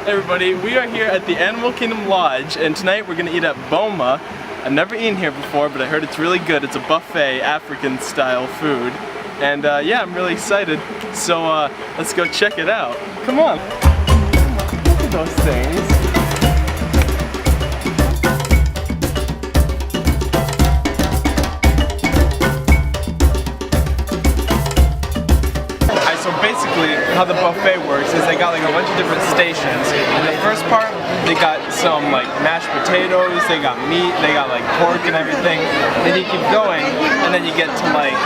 Hey everybody, we are here at the Animal Kingdom Lodge, and tonight we're gonna eat at BOMA. I've never eaten here before, but I heard it's really good. It's a buffet, African style food. And yeah, I'm really excited. So let's go check it out. Come on. Look at those things. So basically, how the buffet works is they got like a bunch of different stations. In the first part, they got some like mashed potatoes, they got meat, they got like pork and everything. Then you keep going, and then you get to like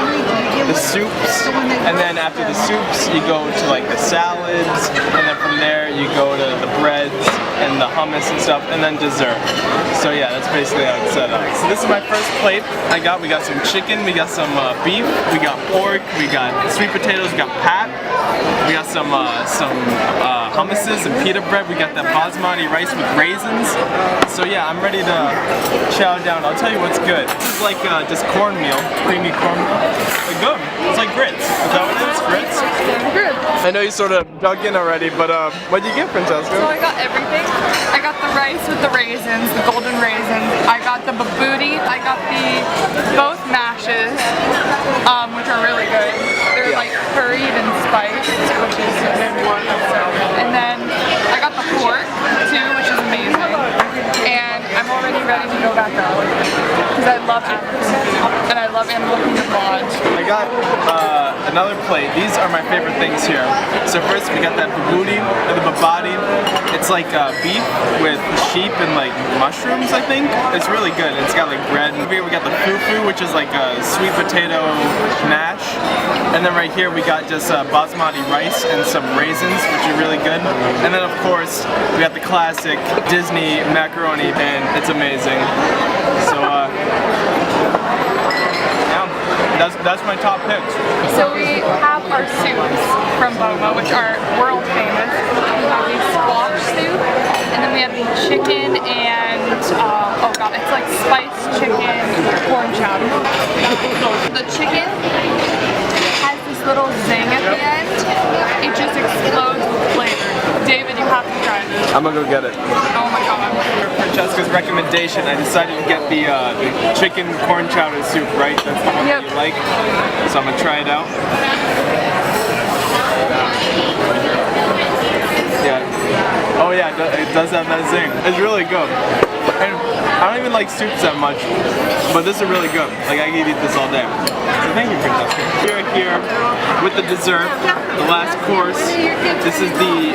the soups, and then after the soups, you go to like the salads, and then from there you go to the breads and the hummus and stuff, and then dessert. So yeah, that's basically how it's set up. So this is my first plate. We got some chicken, we got some beef, we got pork, we got sweet potatoes, we got pat. We got some hummuses and pita bread. We got that basmati rice with raisins. So yeah, I'm ready to chow down. I'll tell you what's good. This is like just cornmeal, creamy cornmeal. It's good. It's like grits. Is that what it is? Grits? Grits. I know you sort of dug in already, but what'd you get, Francesca? So I got everything. I got the rice with the raisins, the golden raisins. I got the babooty. I got both mashes, which are really good. They're like curried and spiced, which is and then I got the pork too, which is amazing. And I'm already ready to go back out because I love African and I love Animal Kingdom Lodge. I got another plate. These are my favorite things here. So first we got that babooty or the babadi. It's like beef with sheep and like mushrooms, I think. It's really good. It's got like bread. Over here we got the fufu, which is like a sweet potato mash. And then right here we got just basmati rice and some raisins, which are really good. And then of course we got the classic Disney macaroni, and it's amazing. So yeah, that's my top picks. So we have our soups from BOMA, which are world famous. We have the squash soup, and then we have the chicken and oh god, it's like spiced chicken corn chowder. The chicken has this little zing at the end. It just explodes with flavor. David, you have to try this. I'm gonna go get it. Oh my god. For Francesca's recommendation, I decided to get the chicken corn chowder soup, right? That's the one that you like. So I'm gonna try it out. Yeah. Oh yeah, it does have that zing. It's really good. And I don't even like soups that much, but this is really good. Like I could eat this all day. So thank you, Francesca. We're here with the dessert, the last course. This is the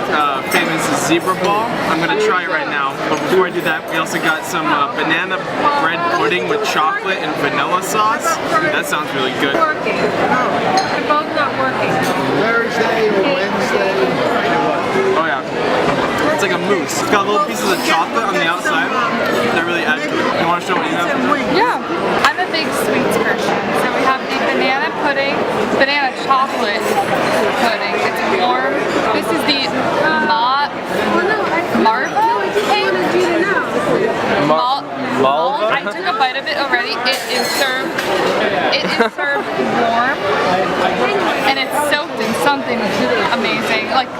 famous zebra ball. I'm gonna try it right now. But before I do that, we also got some banana bread pudding with chocolate and vanilla sauce. That sounds really good. They're both not working. Thursday or Wednesday. Oh yeah. It's like a mousse. It's got little pieces of chocolate on the outside that really add to it. You want to show what you have? Yeah. I'm a big sweets person. So we have the banana pudding, banana chocolate pudding. It's warm. This is the Marva cake. Malva? I took a bite of it already. It is served warm, and it's soaked in something amazing. Like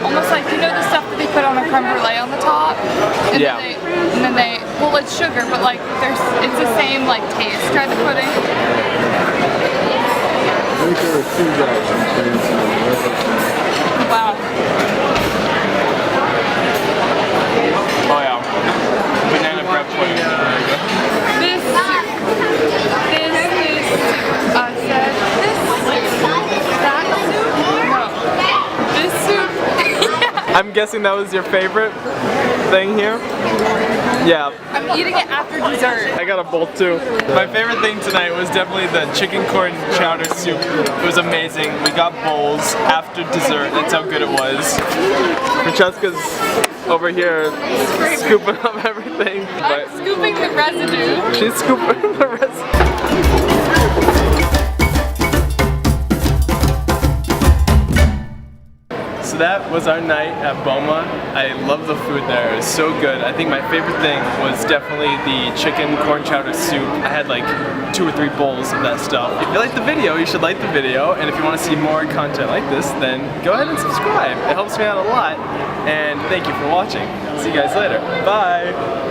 almost like, you know the stuff that they put on a creme brulee on the top? And yeah. Then they, well, it's sugar, but like it's the same like taste. Try the pudding. Wow. Oh yeah. Banana bread pudding. I'm guessing that was your favorite thing here? Yeah. I'm eating it after dessert. I got a bowl too. My favorite thing tonight was definitely the chicken corn chowder soup. It was amazing. We got bowls after dessert. That's how good it was. Francesca's over here scooping up everything. I'm scooping the residue. She's scooping the residue. So that was our night at BOMA. I love the food there. It was so good. I think my favorite thing was definitely the chicken corn chowder soup. I had like 2 or 3 bowls of that stuff. If you like the video, you should like the video. And if you want to see more content like this, then go ahead and subscribe. It helps me out a lot. and thank you for watching. See you guys later. Bye!